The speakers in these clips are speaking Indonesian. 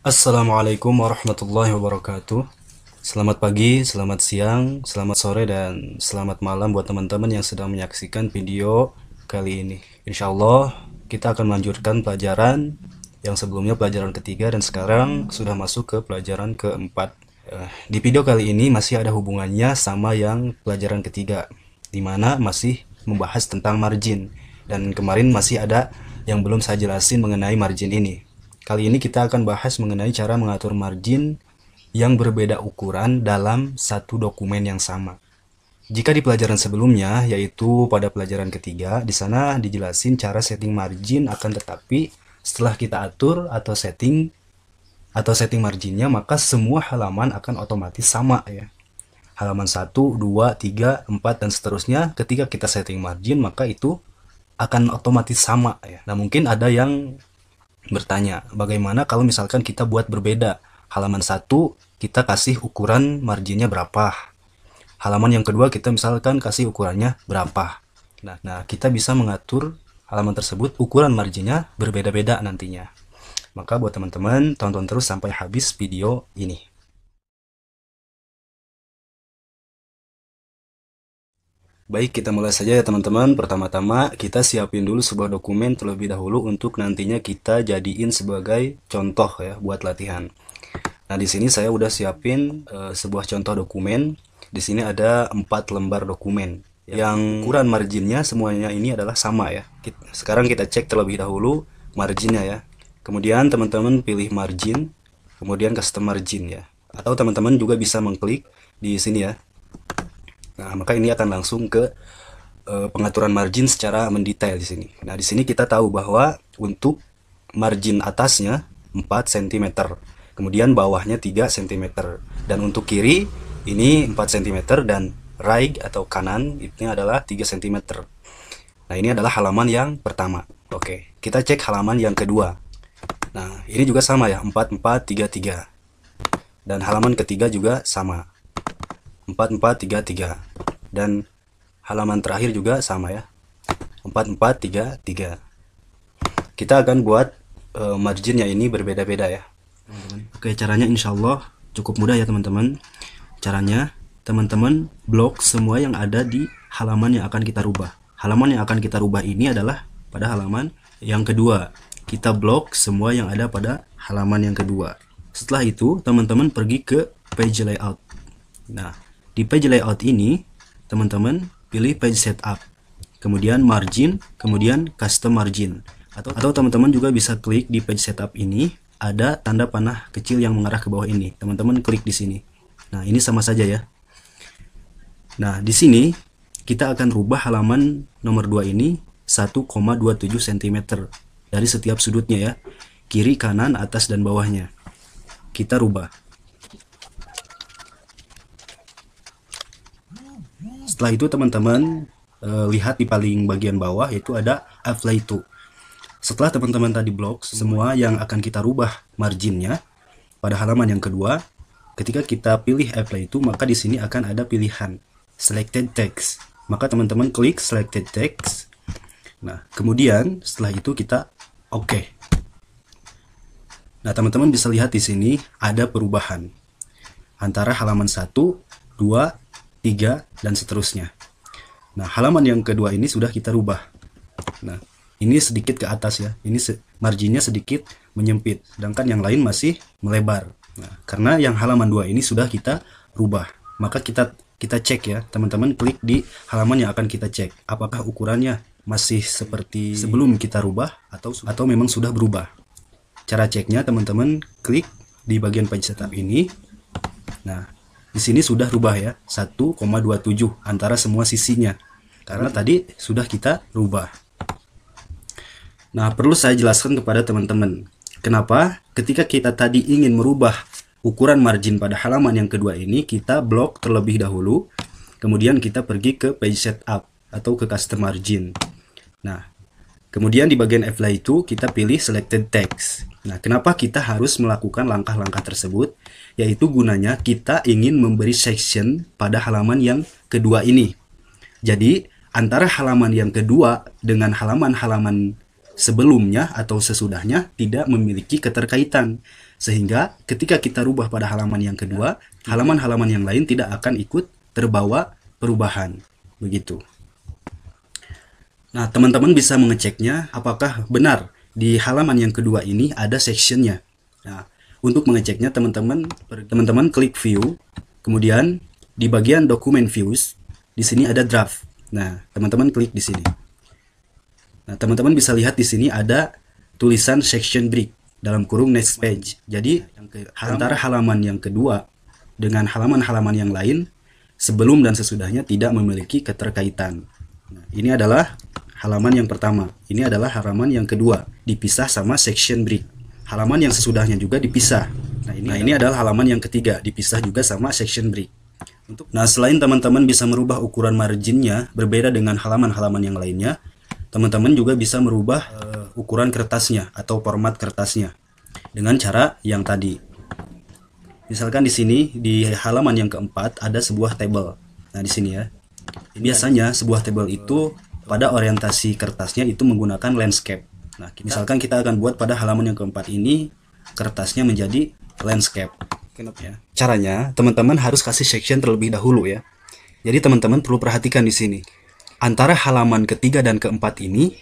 Assalamualaikum warahmatullahi wabarakatuh. Selamat pagi, selamat siang, selamat sore, dan selamat malam buat teman-teman yang sedang menyaksikan video kali ini. Insya Allah kita akan melanjutkan pelajaran yang sebelumnya, pelajaran ketiga, dan sekarang sudah masuk ke pelajaran keempat. Di video kali ini masih ada hubungannya sama yang pelajaran ketiga, di mana masih membahas tentang margin. Dan kemarin masih ada yang belum saya jelasin mengenai margin ini. Kali ini kita akan bahas mengenai cara mengatur margin yang berbeda ukuran dalam satu dokumen yang sama. Jika di pelajaran sebelumnya, yaitu pada pelajaran ketiga, di sana dijelasin cara setting margin, akan tetapi setelah kita atur atau setting marginnya, maka semua halaman akan otomatis sama ya. Halaman 1, 2, 3, 4, dan seterusnya ketika kita setting margin, maka itu akan otomatis sama ya. Nah, mungkin ada yang bertanya, bagaimana kalau misalkan kita buat berbeda? Halaman 1 kita kasih ukuran marginnya berapa? Halaman yang kedua kita misalkan kasih ukurannya berapa? Nah, kita bisa mengatur halaman tersebut ukuran marginnya berbeda-beda nantinya. Maka buat teman-teman, tonton terus sampai habis video ini. Baik, kita mulai saja ya teman-teman. Pertama-tama kita siapin dulu sebuah dokumen terlebih dahulu untuk nantinya kita jadiin sebagai contoh ya buat latihan. Nah, di sini saya udah siapin sebuah contoh dokumen. Di sini ada 4 lembar dokumen. Yang ukuran marginnya semuanya ini adalah sama ya. Sekarang kita cek terlebih dahulu marginnya ya. Kemudian teman-teman pilih margin, kemudian custom margin ya. Atau teman-teman juga bisa mengklik di sini ya. Nah, maka ini akan langsung ke pengaturan margin secara mendetail di sini. Nah, di sini kita tahu bahwa untuk margin atasnya 4 cm, kemudian bawahnya 3 cm, dan untuk kiri ini 4 cm, dan right atau kanan ini adalah 3 cm. Nah, ini adalah halaman yang pertama. Oke, kita cek halaman yang kedua. Nah, ini juga sama ya, 4, 4, 3, 3. Dan halaman ketiga juga sama, 4, 4, 3, 3. Dan halaman terakhir juga sama ya, 4, 4, 3, 3. Kita akan buat marginnya ini berbeda-beda ya. Oke, caranya insya Allah cukup mudah ya teman-teman. Caranya teman-teman blok semua yang ada di halaman yang akan kita rubah. Halaman yang akan kita rubah ini adalah pada halaman yang kedua. Kita blok semua yang ada pada halaman yang kedua. Setelah itu teman-teman pergi ke page layout. Nah, di page layout ini teman-teman pilih page setup, kemudian margin, kemudian custom margin. Atau teman-teman juga bisa klik di page setup ini, ada tanda panah kecil yang mengarah ke bawah ini. Teman-teman klik di sini. Nah, ini sama saja ya. Nah, di sini kita akan rubah halaman nomor 2 ini 1,27 cm dari setiap sudutnya ya. Kiri, kanan, atas, dan bawahnya. Kita rubah. Setelah itu teman-teman lihat di paling bagian bawah yaitu ada apply to. Setelah teman-teman tadi blok semua yang akan kita rubah marginnya pada halaman yang kedua, ketika kita pilih apply to, maka di sini akan ada pilihan selected text. Maka teman-teman klik selected text. Nah, kemudian setelah itu kita oke. Nah, teman-teman bisa lihat di sini ada perubahan antara halaman 1, 2, 3, dan seterusnya. Nah, halaman yang kedua ini sudah kita rubah. Nah, ini sedikit ke atas ya. Ini marginnya sedikit menyempit, sedangkan yang lain masih melebar. Nah, karena yang halaman 2 ini sudah kita rubah, maka kita cek ya, teman-teman klik di halaman yang akan kita cek. Apakah ukurannya masih seperti sebelum kita rubah atau memang sudah berubah. Cara ceknya teman-teman klik di bagian page setup ini. Nah, di sini sudah rubah ya, 1,27 antara semua sisinya. Karena tadi sudah kita rubah. Nah, perlu saya jelaskan kepada teman-teman, kenapa ketika kita tadi ingin merubah ukuran margin pada halaman yang kedua ini, kita blok terlebih dahulu, kemudian kita pergi ke page setup atau ke custom margin. Nah, kemudian di bagian apply itu kita pilih selected text. Nah, kenapa kita harus melakukan langkah-langkah tersebut? Yaitu gunanya kita ingin memberi section pada halaman yang kedua ini. Jadi, antara halaman yang kedua dengan halaman-halaman sebelumnya atau sesudahnya tidak memiliki keterkaitan. Sehingga ketika kita rubah pada halaman yang kedua, halaman-halaman yang lain tidak akan ikut terbawa perubahan. Begitu. Nah, teman-teman bisa mengeceknya apakah benar di halaman yang kedua ini ada sectionnya. Nah, untuk mengeceknya teman-teman klik view, kemudian di bagian dokumen views, di sini ada draft. Nah, teman-teman klik di sini. Nah, teman-teman bisa lihat di sini ada tulisan section break dalam kurung next page. Jadi, antara halaman yang kedua dengan halaman-halaman yang lain sebelum dan sesudahnya tidak memiliki keterkaitan. Nah, ini adalah halaman yang pertama. Ini adalah halaman yang kedua, dipisah sama section break. Halaman yang sesudahnya juga dipisah. Nah, ini adalah halaman yang ketiga, dipisah juga sama section break. Nah, selain teman-teman bisa merubah ukuran marginnya berbeda dengan halaman-halaman yang lainnya, teman-teman juga bisa merubah ukuran kertasnya atau format kertasnya dengan cara yang tadi. Misalkan di sini di halaman yang keempat ada sebuah tabel. Nah, di sini ya. Biasanya sebuah tabel itu pada orientasi kertasnya itu menggunakan landscape. Nah, misalkan kita akan buat pada halaman yang keempat ini kertasnya menjadi landscape. Ya. Caranya, teman-teman harus kasih section terlebih dahulu ya. Jadi teman-teman perlu perhatikan di sini. Antara halaman ketiga dan keempat ini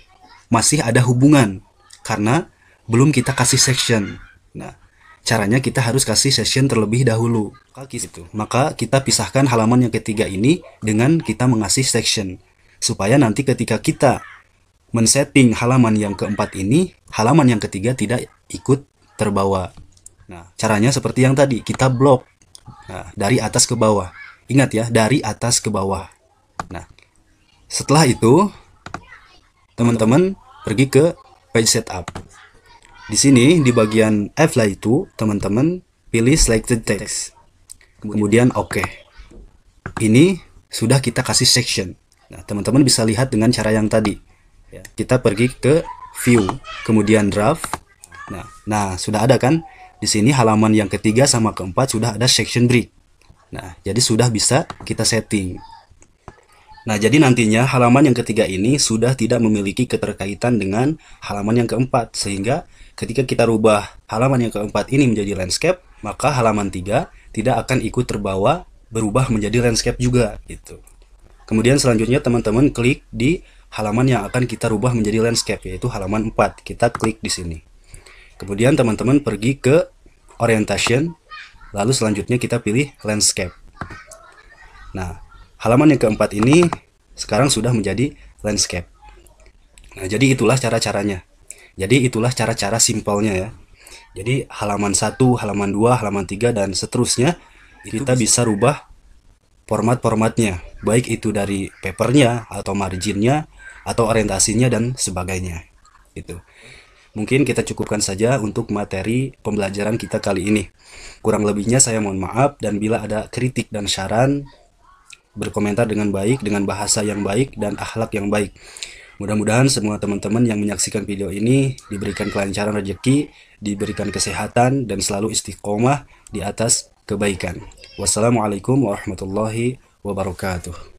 masih ada hubungan karena belum kita kasih section. Nah, caranya kita harus kasih section terlebih dahulu. Maka kita pisahkan halaman yang ketiga ini dengan kita mengasih section. Supaya nanti ketika kita men-setting halaman yang keempat ini, halaman yang ketiga tidak ikut terbawa. Nah, caranya seperti yang tadi, kita blok dari atas ke bawah. Ingat ya, dari atas ke bawah. Nah, setelah itu, teman-teman pergi ke page setup. Di sini, di bagian apply itu, teman-teman pilih selected text. Kemudian OK. Ini sudah kita kasih section. Nah, teman-teman bisa lihat dengan cara yang tadi. Kita pergi ke view, kemudian draft. Nah, sudah ada kan? Di sini halaman yang ketiga sama keempat sudah ada section break. Nah, jadi sudah bisa kita setting. Nah, jadi nantinya halaman yang ketiga ini sudah tidak memiliki keterkaitan dengan halaman yang keempat. Sehingga ketika kita rubah halaman yang keempat ini menjadi landscape, maka halaman 3 tidak akan ikut terbawa berubah menjadi landscape juga. Gitu. Kemudian selanjutnya teman-teman klik di halaman yang akan kita rubah menjadi landscape, yaitu halaman 4. Kita klik di sini. Kemudian teman-teman pergi ke orientation, lalu selanjutnya kita pilih landscape. Nah, halaman yang keempat ini sekarang sudah menjadi landscape. Nah, jadi itulah cara-caranya. Jadi itulah cara-cara simpelnya ya. Jadi halaman 1, halaman 2, halaman 3, dan seterusnya kita bisa rubah format-formatnya. Baik itu dari papernya, atau marginnya, atau orientasinya, dan sebagainya. Gitu. Mungkin kita cukupkan saja untuk materi pembelajaran kita kali ini. Kurang lebihnya saya mohon maaf, dan bila ada kritik dan saran, berkomentar dengan baik, dengan bahasa yang baik dan akhlak yang baik. Mudah-mudahan semua teman-teman yang menyaksikan video ini diberikan kelancaran rezeki, diberikan kesehatan, dan selalu istiqomah di atas kebaikan. Wassalamualaikum warahmatullahi wabarakatuh.